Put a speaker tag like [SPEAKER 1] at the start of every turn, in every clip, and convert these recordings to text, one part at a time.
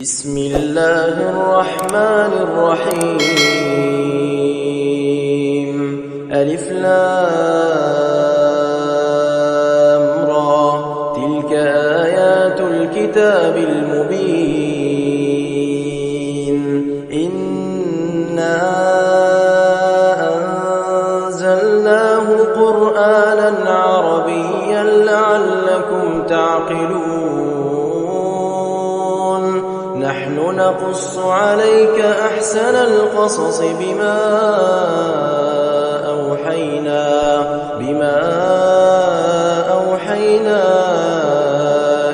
[SPEAKER 1] بسم الله الرحمن الرحيم ألف لام را تلك آيات الكتاب المبين إنا أنزلناه قرآنا عربيا لعلكم تعقلون نحن نقص عليك أحسن القصص بما أوحينا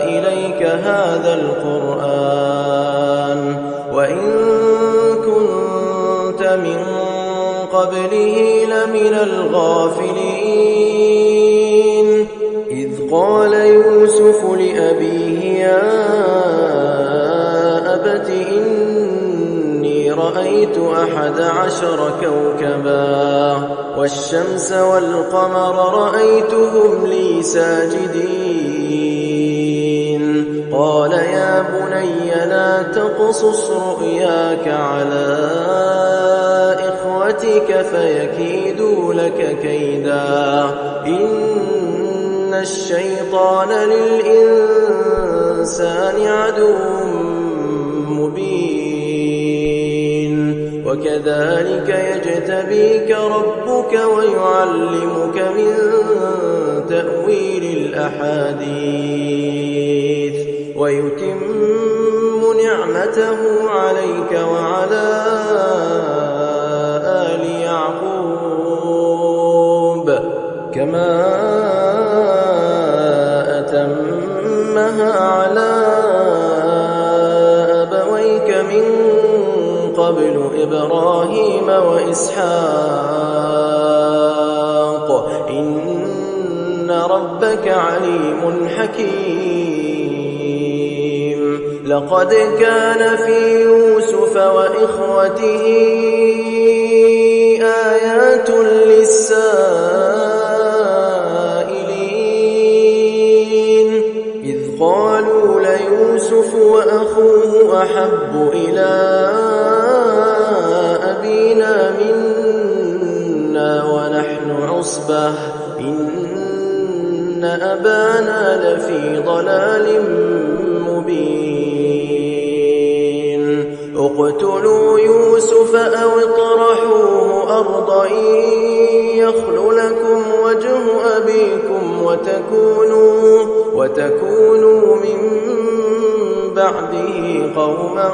[SPEAKER 1] إليك هذا القرآن وإن كنت من قبله لمن الغافلين إذ قال يوسف لأبيه يا أبت إني رأيت 11 كوكبا والشمس والقمر رأيتهم لي ساجدين قال يا بني لا تقصص رؤياك على إخوتك فيكيدوا لك كيدا إن الشيطان للإنسان عدو مبين وكذلك يجتبيك ربك ويعلمك من تأويل الأحاديث ويتم نعمته عليك وعلى آل يعقوب كما أتمها على أبويك من قبل إبراهيم وإسحاق إن ربك عليم حكيم لقد كان في يوسف وإخوته آيات للسائلين إذ قالوا ليوسف وأخوه أحب إلى أبينا منا ونحن عصبة إن أبانا لفي ضلال مبين اقتلوا يوسف أو اطرحوه أرضا يخل لكم وجه أبيكم وتكونوا من بعده قوما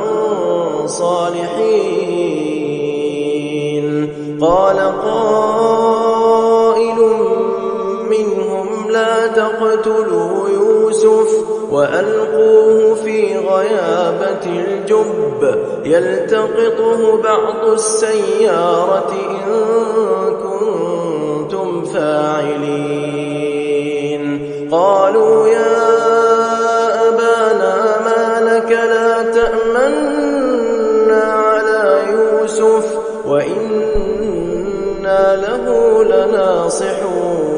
[SPEAKER 1] صالحين قال قائل منهم لا تقتلوا يوسف وألقوه في غيابة الجب يلتقطه بعض السيارة إن كنتم فاعلين قالوا يا أبانا ما لك لا تأمنا على يوسف وإنا له لناصحون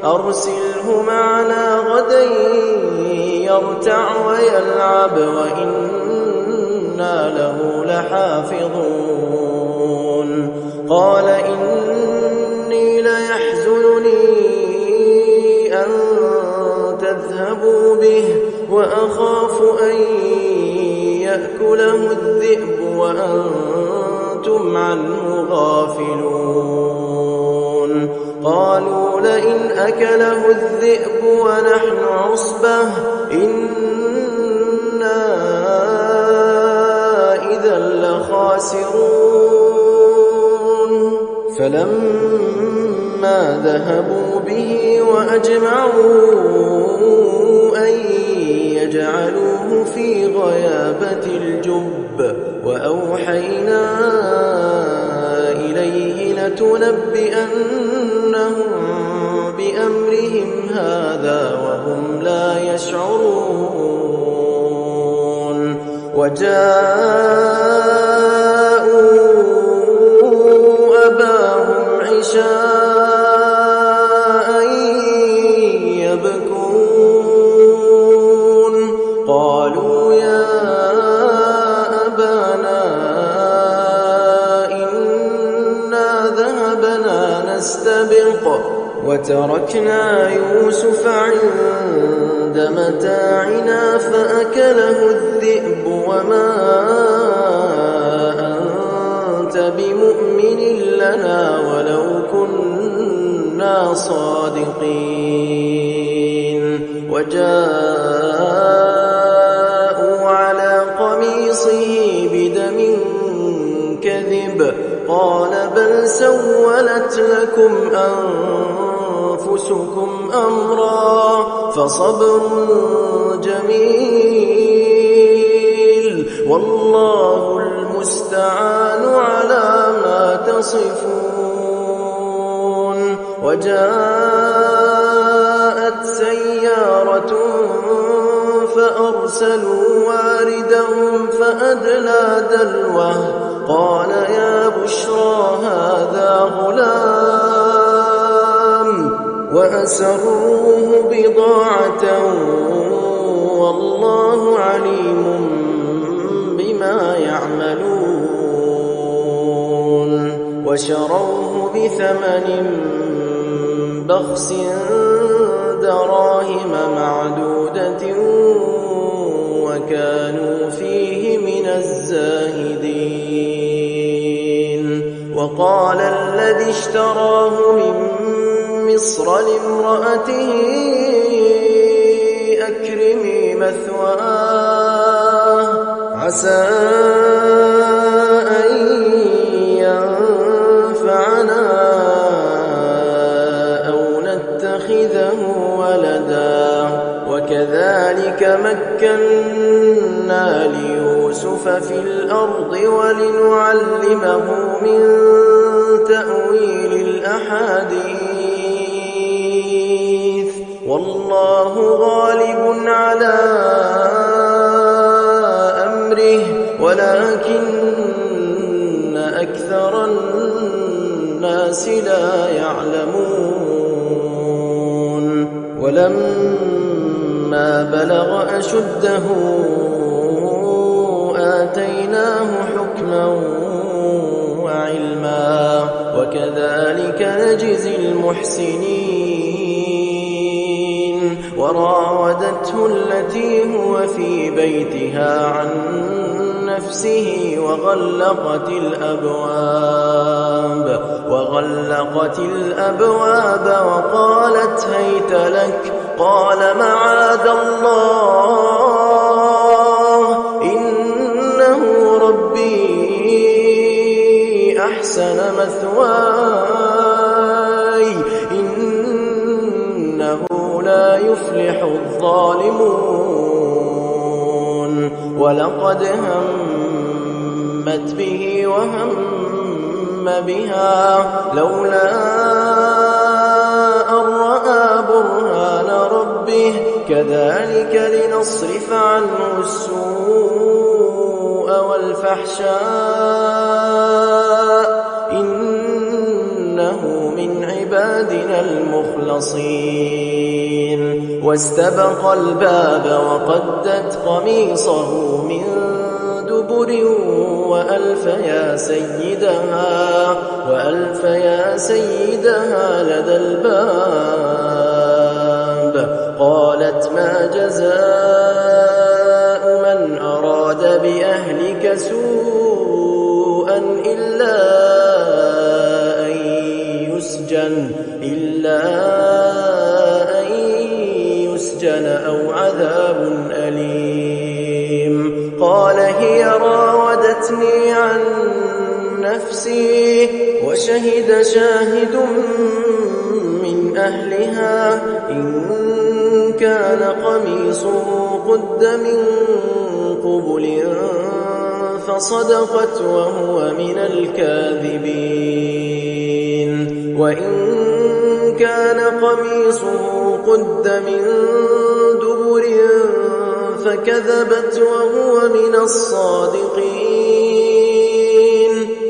[SPEAKER 1] أرسله معنا غدا يرتع ويلعب وإنا له لحافظون قال إني ليحزنني أن تذهبوا به وأخاف أن يأكله الذئب وأنتم عنه غافلون قالوا لئن أكله الذئب ونحن عصبة إنا إذا لخاسرون فلما ذهبوا به وأجمعوا أن يجعلوه في غيابة الجب وأوحينا إليه لتنبئنهم بأمرهم هذا وهم لا يشعرون وجاءوا أباهم عشاء يبكون قالوا قالوا يا أبانا إنا ذهبنا نستبق وتركنا يوسف عند متاعنا فأكله الذئب وما أنت بمؤمن لنا ولو كنا صادقين وجاءوا على قميصه بدم كذب قال بل سولت لكم أنفسكم أمرا فصبر جميل والله المستعان على ما تصفون وجاءت سيارة فأرسلوا واردهم فأدلى دلوه قال يا بشرى هذا غلام وأسروه بضاعة والله عليم بما يعملون وشروه بثمن بخس دراهم معدودة وكانوا فيه من الزاهدين وقال الذي اشتراه من مصر لامرأته أكرمي مثواه عسى أن ينفعنا أو نتخذه ولدا وكذلك مكنا ليوسف في الأرض ولنعلمه من تأويل الأحاديث والله غالب على أمره ولكن أكثر الناس لا يعلمون ولما بلغ أشده آتيناه حكما وعلما وكذلك نجزي المحسنين وراودته التي هو في بيتها عن نفسه وغلقت الأبواب وقالت هيت لك قال معاذ الله إنه ربي أحسن مثواي إنه لا يفلح الظالمون ولقد همت به وهم بها لولا أن رأى برهان ربه كذلك لنصرف عنه السوء والفحشاء إنه من عبادنا المخلصين واستبق الباب وقدت قميصه من دبر وألف يا سيدها لدى الباب قالت ما جزاء من أراد بأهلك سوءا إلا أن يسجن أو عذاب أليم قال هي راودتني عن نفسي وشهد شاهد من أهلها إن كان قميصه قد من قبل فصدقت وهو من الكاذبين وإن كان قميصه قد من دبر فكذبت وهو من الصادقين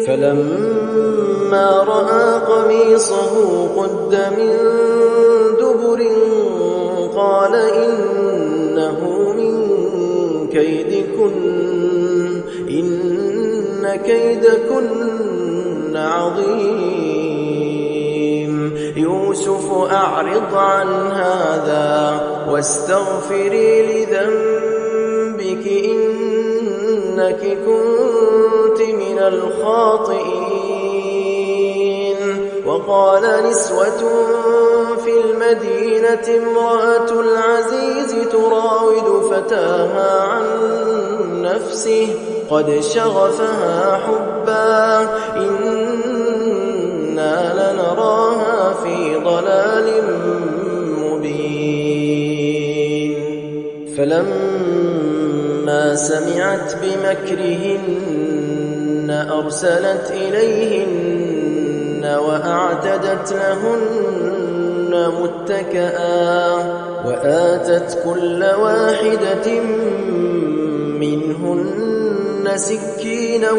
[SPEAKER 1] فلما رأى قميصه قد من دبر قال إنه من كيدكن إن كيدكن عظيم يوسف أعرض عن هذا واستغفري لذنبك إنك كنت من الخاطئين وقال نسوة في المدينة امرأة العزيز تراود فتاها عن نفسه قد شغفها حبا إنا لنراها في ضلال مبين فلما سمعت بمكرهن أرسلت إليهن وأعتدت لهن متكئا وآتت كل واحدة منهن سكينا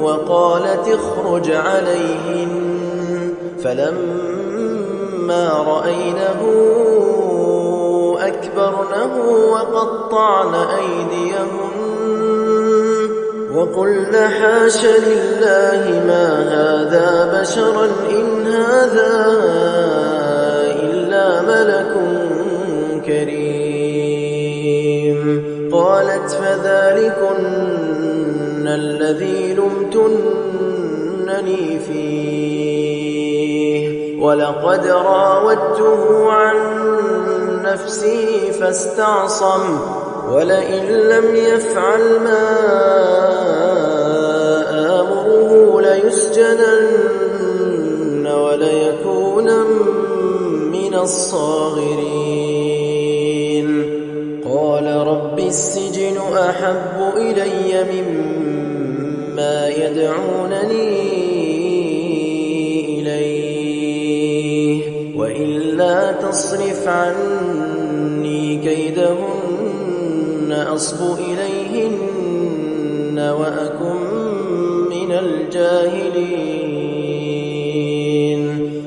[SPEAKER 1] وقالت اخرج عليهن فلما رأينه أكبرنه وقطعن أيديهن وقلن حاش لله ما هذا بشرا إن هذا إلا ملك كريم قالت فذلكن الذي لمتنني فيه ولقد راودته عن نفسه فاستعصم ولئن لم يفعل ما آمره ليسجنن وليكونن من الصاغرين قال رب السجن أحب إلي مما يدعونني إليه وإلا تصرف عني كيدهن أصب إليهن وأكن من الجاهلين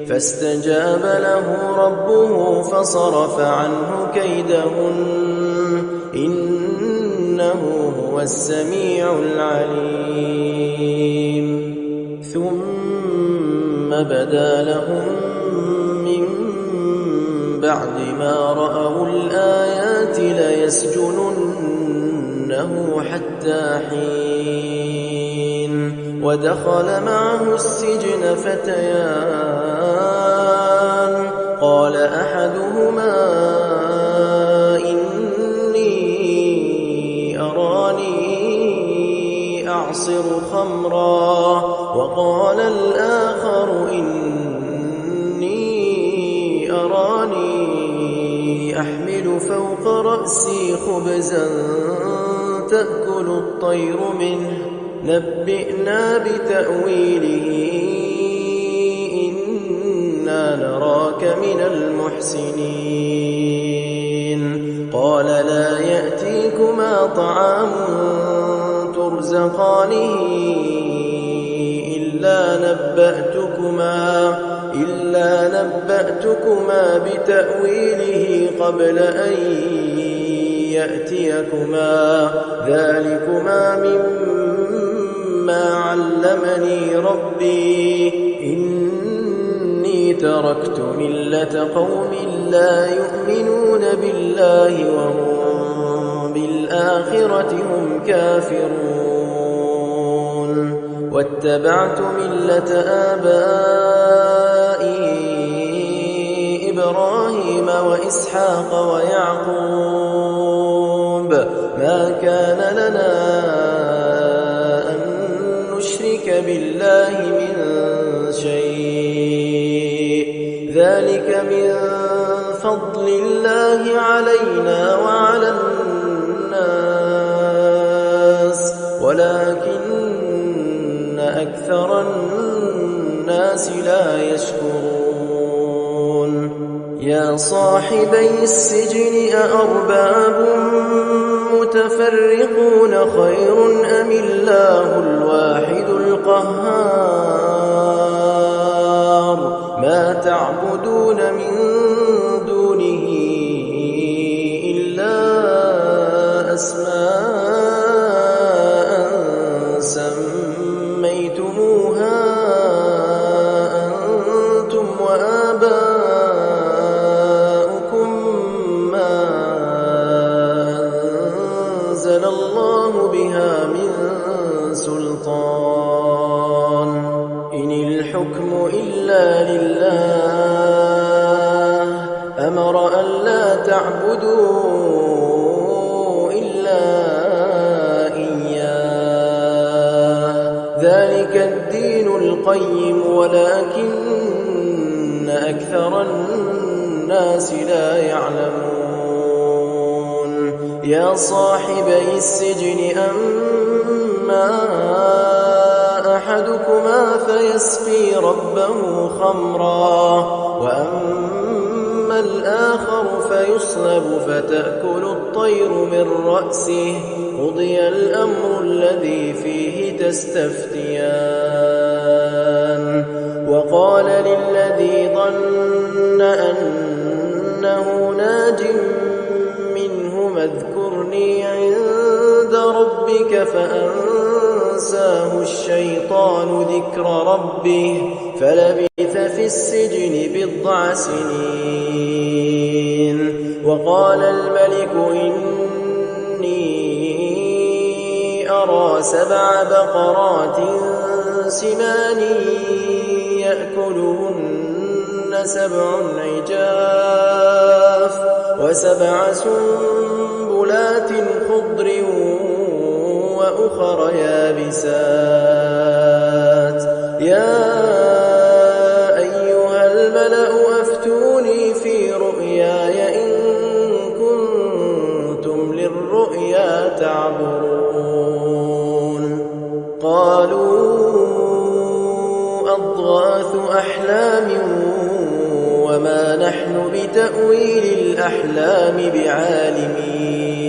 [SPEAKER 1] فاستجاب له ربه فصرف عنه كيدهن إنه هو السميع العليم ثم بدا لهم من بعد ما رأوا الآيات ليسجننه حتى حين ودخل معه السجن فتيان قال أحدهما إني أراني أعصر خمرا وقال الآخر إني أراني أحمل فوق رأسي خبزا تأكل الطير منه نبئنا بتأويله إنا نراك من المحسنين قال لا يأتيكما طعام ترزقانه إلا نبأتكما بتأويله قبل أن يأتيكما ذلكما مما علمني ربي إني تركت ملة قوم لا يؤمنون بالله وهم بالآخرة هم كافرون واتبعت ملة آبائي إبراهيم وإسحاق ويعقوب ما كان لنا أن نشرك بالله من شيء ذلك من فضل الله علينا وعلى الناس ولكن أكثر الناس لا يشكرون يا صاحبي السجن أأرباب متفرقون خير أم الله الواحد القهار ما تعبدون من دونه إلا أسماء أنزل الله بها من سلطان إن الحكم إلا لله أمر أن لا تعبدوا إلا إياه ذلك الدين القيم ولكن أكثر الناس لا يعلمون يا صاحبي السجن أما أحدكما فيسقي ربه خمرا وأما الآخر فيصلب فتأكل الطير من رأسه قضي الأمر الذي فيه تستفتيان وقال للذي ظن أنه ناج منهما اذكرني عند ربك فأنساه الشيطان ذكر ربه فلبث في السجن بضع سنين وقال الملك إني أرى 7 بقرات سمان يأكلهن 7 عجاف و7 سنبلات خضر وأخر يابسات يا أيها الملأ أفتوني في رؤياي إن كنتم للرؤيا تعبرون قالوا أضغاث أحلام وما نحن بتأويل الأحلام بعالمين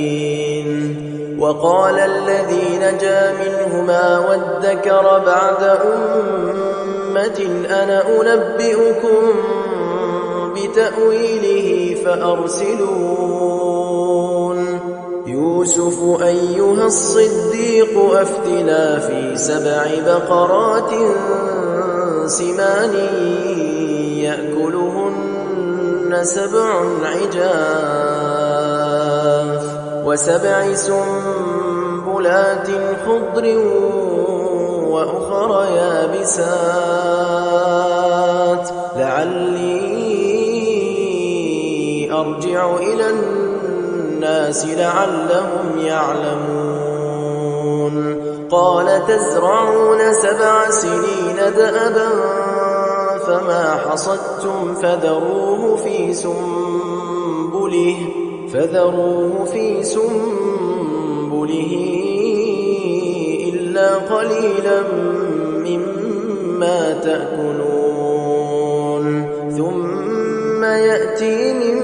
[SPEAKER 1] وقال الذي نجا منهما وادكر بعد أمة أنا أنبئكم بتأويله فأرسلون يوسف أيها الصديق أفتنا في 7 بقرات سمان يأكلهن 7 عجاف و7 سنبلات خضر وأخر يابسات لعلي أرجع إلى الناس لعلهم يعلمون قال تزرعون 7 سنين دأبا فما حصدتم فذروه في سنبله إلا قليلا مما تأكلون ثم يأتي من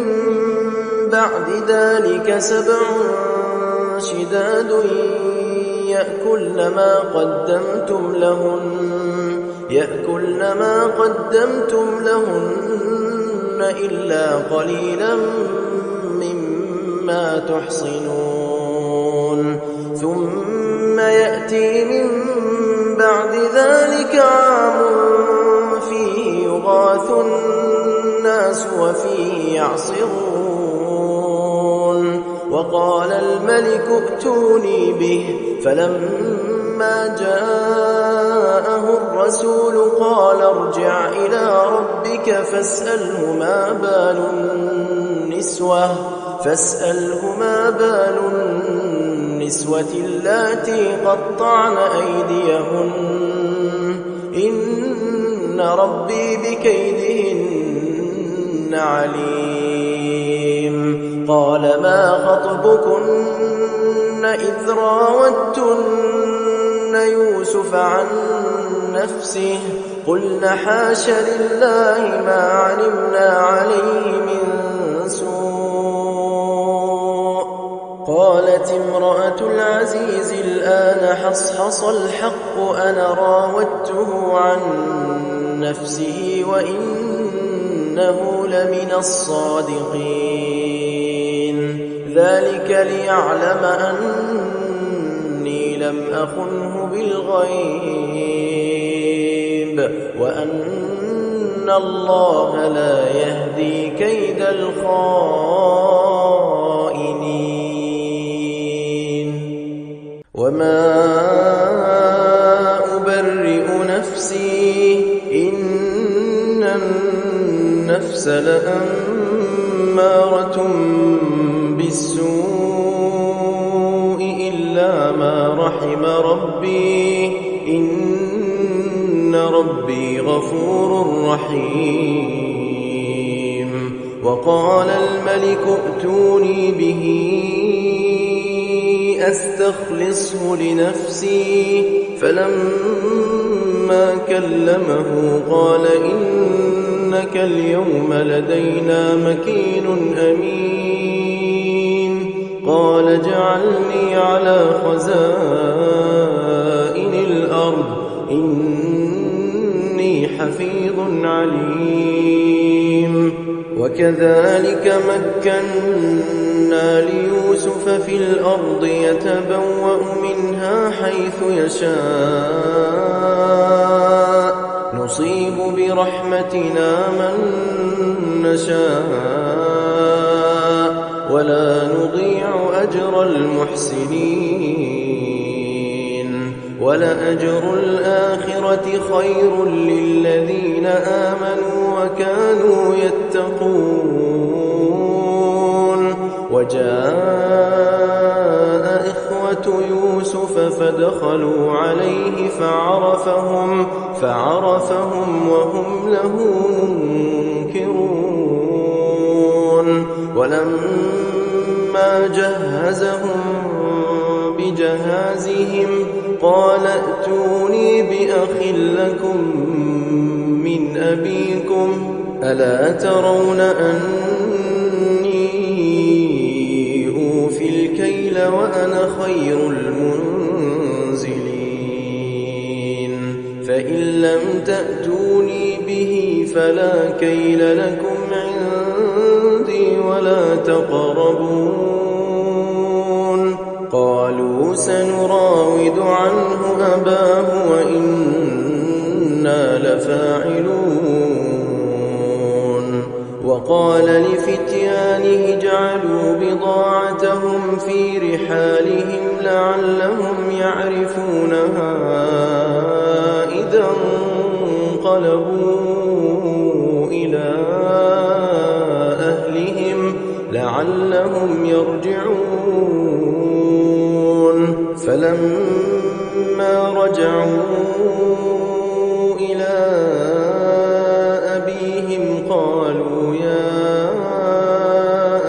[SPEAKER 1] بعد ذلك 7 شداد يأكلن ما قدمتم لهن إلا قليلا مما تحصنون ثم يأتي من بعد ذلك عام فيه يغاث الناس وفيه يعصرون وقال الملك ائتوني به فلما جاءه الرسول قال ارجع إلى ربك فاسأله ما بال النسوة اللاتي قطعن أيديهن إن ربي بكيدهن عليم قال ما خطبكن إذ راوتن يوسف عن نفسه قلن حاش لله ما علمنا عليه من سوء قالت امرأة العزيز الآن حصحص الحق أنا راودته عن نفسه وإنه لمن الصادقين ذلك ليعلم أني لم أخنه بالغيب وأن الله لا يهدي كيد الخائنين وما أبرئ نفسي إن النفس لأمارة بالسوء إلا ما رحم ربي إن ربي غفور رحيم. وقال الملك ائتوني به أستخلصه لنفسي فلما كلمه قال إنك اليوم لدينا مكين أمين. قال اجعلني على خزائن الأرض إني حفيظ عليم. وكذلك مكنا ليوسف في الأرض يتبوأ منها حيث يشاء نصيب برحمتنا من نشاء ولا نضيع أجر المحسنين. ولأجر الآخرة خير للذين آمنوا وكانوا يتقون. وجاء إخوة يوسف فدخلوا عليه فعرفهم وهم له منكرون. ولما جهزهم بجهازهم قال ائتوني بأخ لكم من أبيكم ألا ترون أني أوفي الكيل وأنا خير المنزلين. فإن لم تأتوني به فلا كيل لكم عندي ولا تقربون. قالوا سنراود عنه أباه وإنا لفاعلون. وقال لفتيانه اجعلوا بضاعتهم في رحالهم لعلهم يعرفونها إذا انقلبوا إلى أهلهم لعلهم يرجعون. فلما رجعوا إلى أبيهم قالوا يا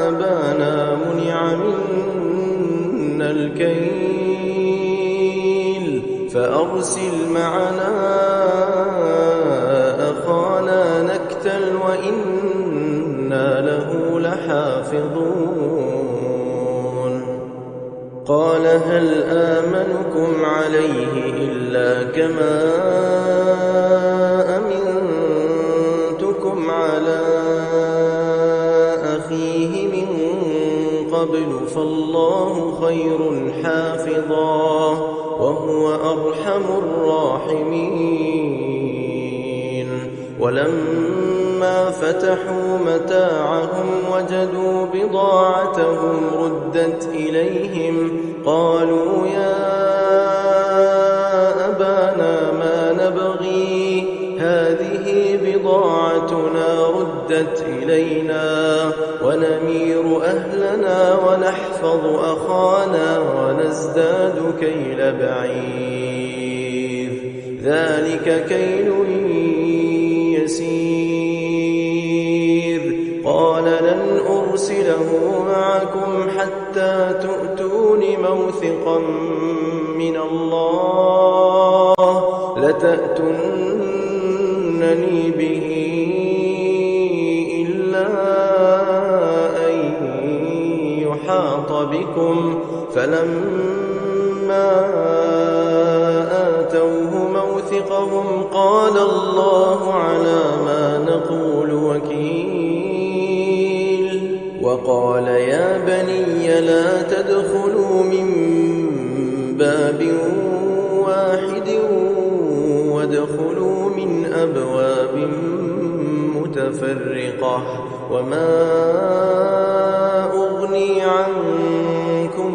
[SPEAKER 1] أبانا منع منا الكيل فأرسل معنا أخانا نكتل وإنا له لحافظون. قال هل آمنكم عليه إلا كما أمنتكم على أخيه من قبل فالله خير حافظا وهو أرحم الراحمين. ولما فتحوا متاعهم وجدوا بضاعتهم ردت إليهم قالوا يا أبانا ما نبغي هذه بضاعتنا ردت إلينا ونمير أهلنا ونحفظ أخانا ونزداد كيل بعير ذلك كيل يسير. قال لن أرسله معكم حتى تؤتون موثقا من الله لتأتونني به إلا أن يحاط بكم. فلما آتوه موثقهم قال الله على ما نقول وكيل. وقال يا بني لا تدخلوا من باب واحد وادخلوا من أبواب متفرقة وما أغني عنكم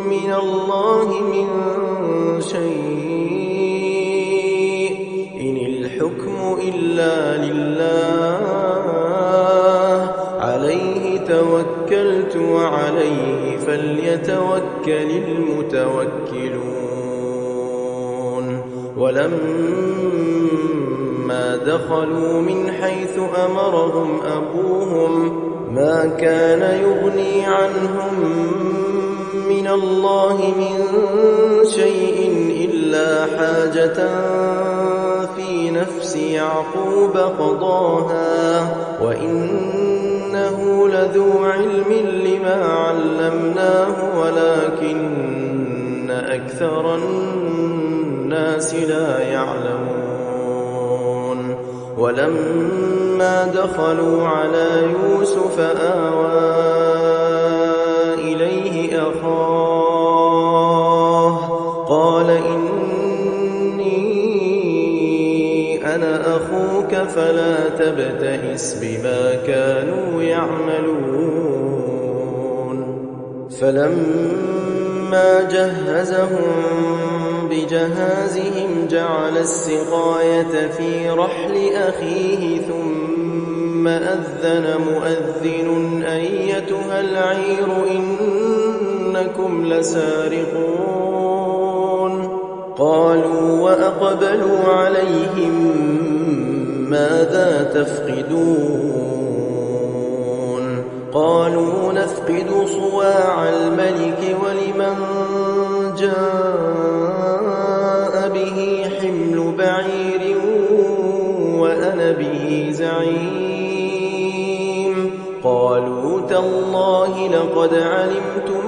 [SPEAKER 1] من الله من فليتوكل المتوكلون ولما دخلوا من حيث أمرهم أبوهم ما كان يغني عنهم من الله من شيء إلا حاجة في نفس يعقوب قضاها وإنه لذو علم لما علمناه ولكن أكثر الناس لا يعلمون ولما دخلوا على يوسف آوى إليه أخاه قال إني أنا أخوك فلا تبتئس بما كانوا يعملون فلما جهزهم بجهازهم جعل السقاية في رحل أخيه ثم أذن مؤذن أيتها العير إنكم لسارقون قالوا وأقبلوا عليهم ماذا تفقدون قالوا نفقد صواع الملك ولمن جاء به حمل بعير وأنا به زعيم قالوا تالله لقد علمتم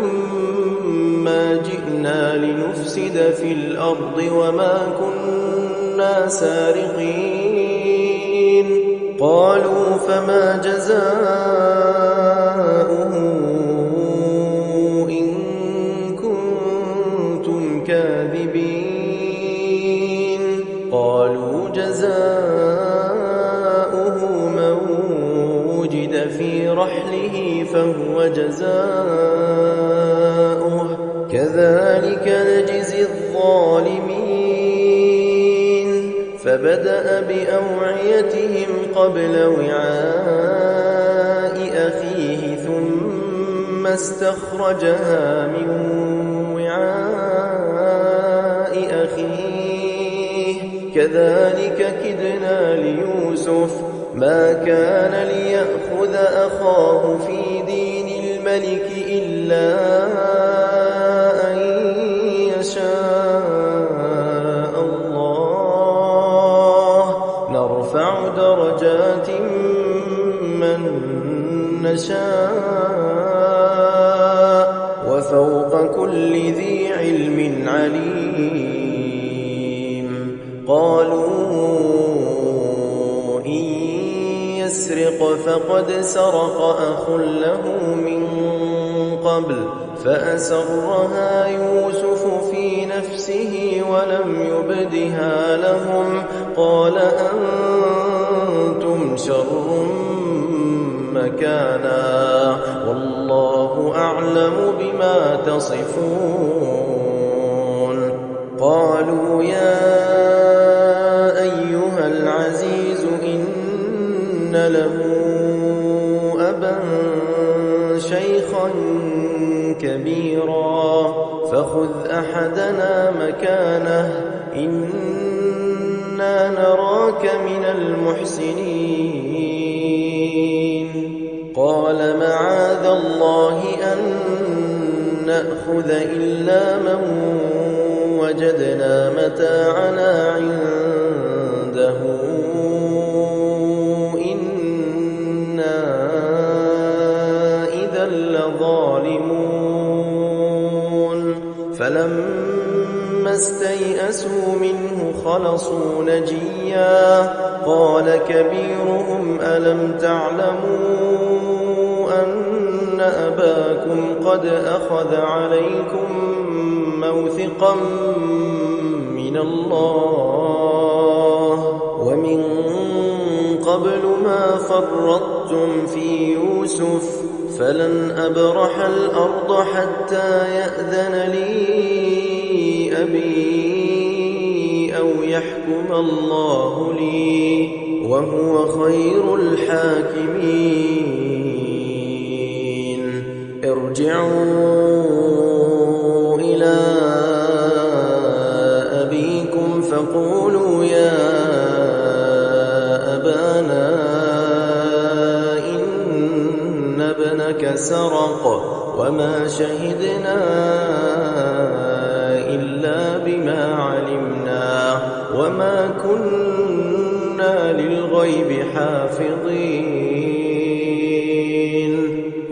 [SPEAKER 1] ما جئنا لنفسد في الأرض وما كنا سارقين قالوا فما جزاؤه إن كنتم كاذبين قالوا جزاؤه من وجد في رحله فهو جزاؤه كذلك نجزي الظالمين فبدأ بأوعيتهم قبل وعاء أخيه ثم استخرجها من وعاء أخيه كذلك كدنا ليوسف ما كان ليأخذ أخاه في دين الملك إلا أن يشاء الله نرفع درجات من نشاء وفوق كل ذي علم عليم قالوا إن يسرق فقد سرق أخ له من قبل فأسرها يوسف في نفسه ولم يبدها لهم قال أنتم شر مكانا والله أعلم بما تصفون قالوا يا أيها العزيز إن له أبا شيخا كبيرا فخذ أحدنا مكانه إنا نراك من المحسنين قال معاذ الله أن نأخذ إلا من وجدنا متاعنا عنده إنا إذا لظالمون فلما استيئسوا منه خلصوا نجيا قال كبيرهم ألم تعلموا أن أباكم قد أخذ عليكم موثقا من الله ومن قبل ما فرطتم في يوسف فلن أبرح الأرض حتى يأذن لي أبي أو يحكم الله لي وهو خير الحاكمين ارجعوا وما شهدنا إلا بما علمنا وما كنا للغيب حافظين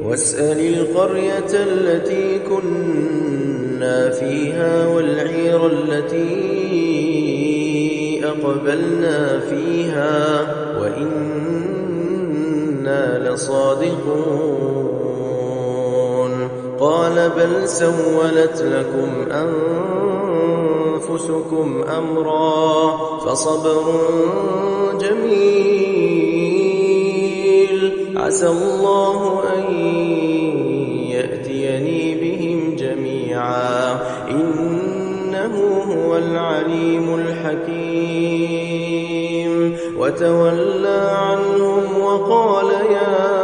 [SPEAKER 1] واسأل القرية التي كنا فيها والعير التي أقبلنا فيها وإنا لصادقون قال بل سولت لكم أنفسكم أمرا فصبر جميل عسى الله أن يأتيني بهم جميعا إنه هو العليم الحكيم وتولى عنهم وقال يا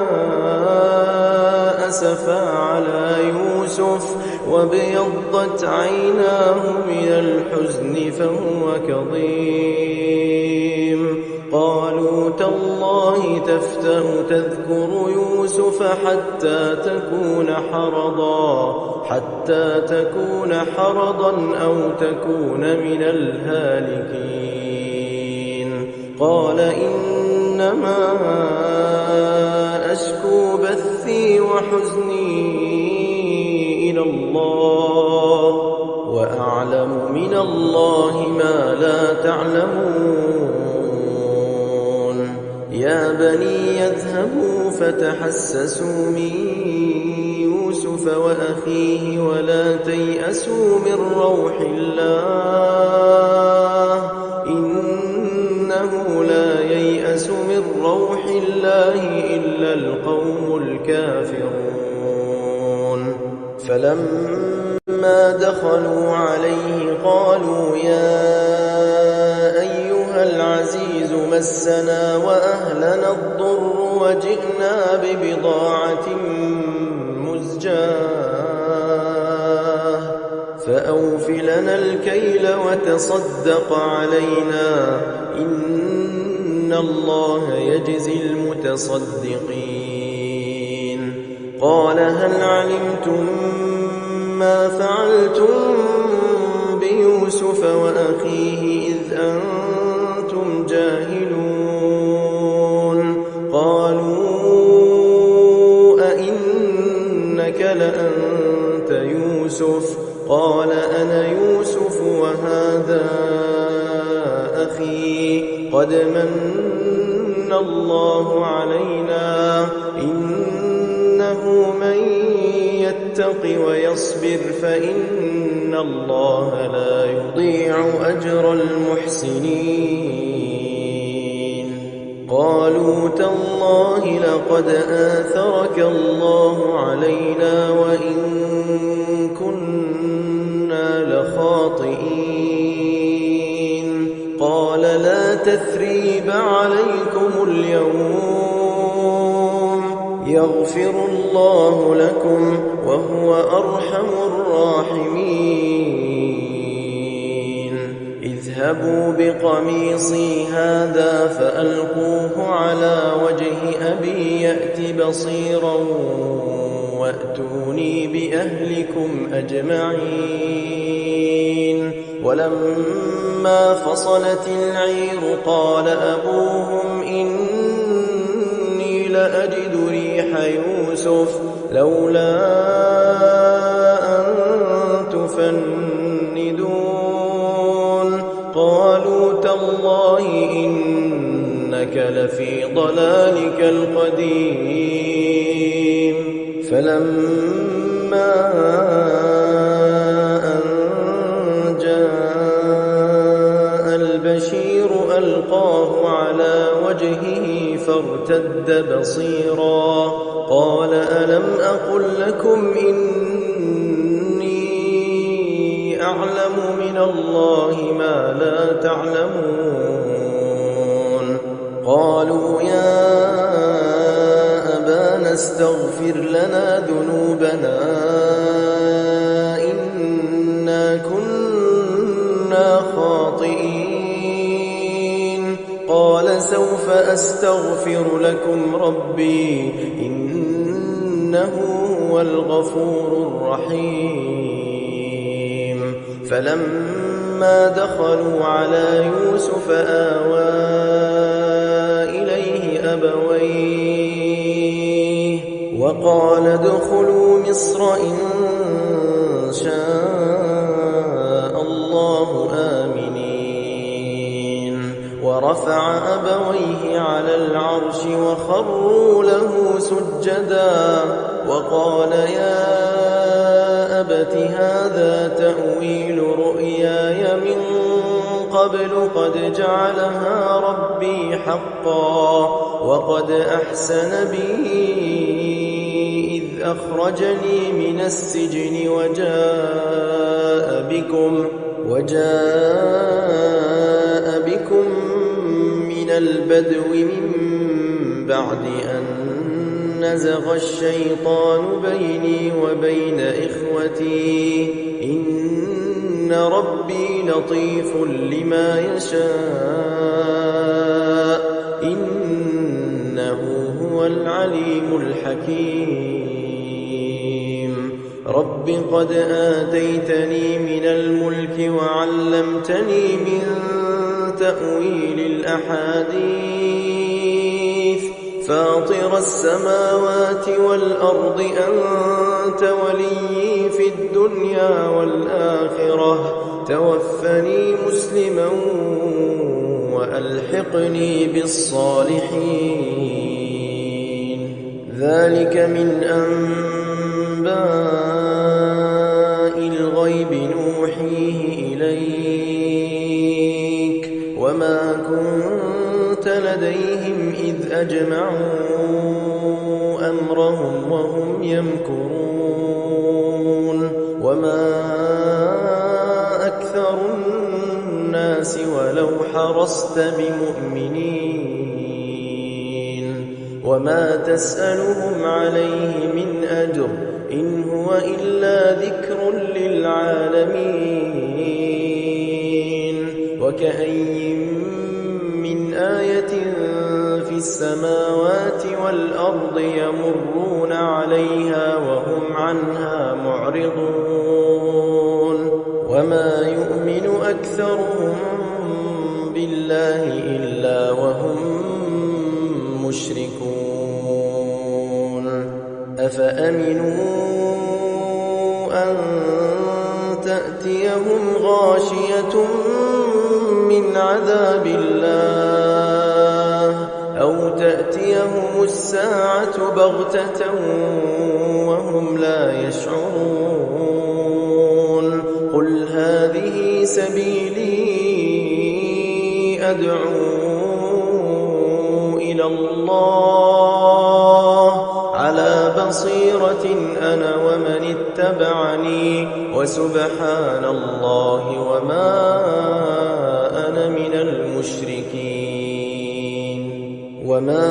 [SPEAKER 1] أسفا على يوسف وابيضت عيناه من الحزن فهو كظيم قالوا تالله تفتأ تذكر يوسف حتى تكون حرضا أو تكون من الهالكين قال إنما أشكو بثي وحزني إلى الله وأعلم من الله ما لا تعلمون يا بني يذهبوا فتحسسوا من يوسف وأخيه ولا تيأسوا من روح الله إنه لا ييأس من روح الله إلا القوم الكافرون فلما دخلوا عليه قالوا يا أيها العزيز مسنا وأهلنا الضر وجئنا ببضاعة مزجاة فأوف لنا الكيل وتصدق علينا إن الله يجزي المتصدقين قال هل علمتم ما فعلتم بيوسف وأخيه إذ أنتم جاهلون قالوا أئنك لأنت يوسف قال أنا يوسف وهذا أخي قد من الله علينا إنه من يتق ويصبر فإن الله لا يضيع أجر المحسنين قالوا تالله لقد آثرك الله علينا وإن كنا لخاطئين قال لا تثريب عليكم اليوم يغفر الله لكم وهو أرحم الراحمين اذهبوا بقميصي هذا فألقوه على وجه أبي يأت بصيرا وأتوني بأهلكم أجمعين ولما فصلت العير قال أبوهم إني لأجد ريح يوسف لولا أن تفندون قالوا تالله إنك لفي ضلالك القديم فلما أن جاء البشير ألقاه على وجهه فارتد بصيرا قال ألم أقل لكم إني أعلم من الله ما لا تعلمون قالوا يا أبانا استغفر لنا ذنوبنا إنا كنا خاطئين قال سوف أستغفر لكم ربي إنه إنه هو الغفور الرحيم. فلما دخلوا على يوسف آوى إليه أبويه وقال ادخلوا مصر إن شاء الله آمنين. ورفع أبويه على العرش وخروا له سجدا وقال يا أبت هذا تأويل رؤياي من قبل قد جعلها ربي حقا وقد أحسن بي إذ أخرجني من السجن وجاء بكم من البدو من بعد أن نزغ الشيطان بيني وبين إخوتي إن ربي لطيف لما يشاء إنه هو العليم الحكيم. رب قد آتيتني من الملك وعلمتني من تأويل الأحاديث فاطر السماوات والأرض أنت وليي في الدنيا والآخرة توفني مسلما وألحقني بالصالحين. ذلك من أنباء الغيب نوحيه إليك وما كنت لديهم إذ أجمعوا أمرهم وهم يمكرون وما أكثر الناس ولو حرصت بمؤمنين وما تسألهم عليه من أجر إن هو إلا ذكر للعالمين. وكأي من آية في السماوات والأرض يمرون عليها وهم عنها معرضون وما يؤمن أكثرهم بالله إلا وهم مشركون. أفأمنوا أن تأتيهم غاشية من عذاب الله أو تأتيهم الساعة بغتة وهم لا يشعرون. قل هذه سبيلي أدعو إلى الله على بصيرة أنا ومن اتبعني وسبحان الله وما أنا من المشركين. وما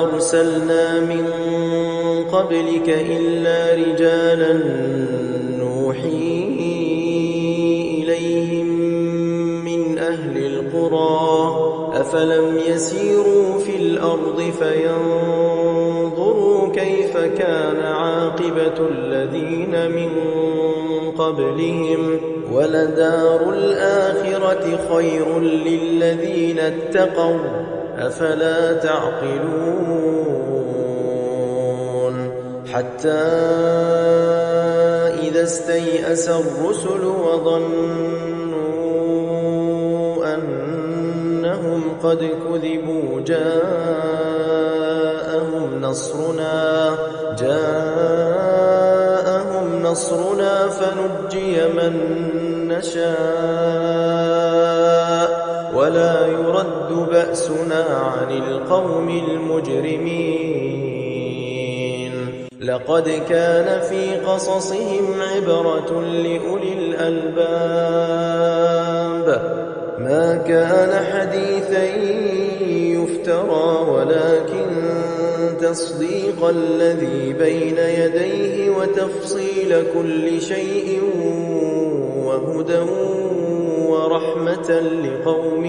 [SPEAKER 1] أرسلنا من قبلك إلا رجالا نوحي إليهم من أهل القرى أفلم يسيروا في الأرض فينظروا كيف كان عاقبة الذين من قبلهم ولدار الآخرة خير للذين اتقوا أفلا تعقلون. حتى إذا استيأس الرسل وظنوا أنهم قد كذبوا جاءهم نصرنا فنجي من نشاء ولا يرد بأسنا عن القوم المجرمين. لقد كان في قصصهم عبرة لأولي الألباب ما كان حديثا يفترى ولكن تصديق الذي بين يديه وتفصيل كل شيء وهدى ورحمة لقوم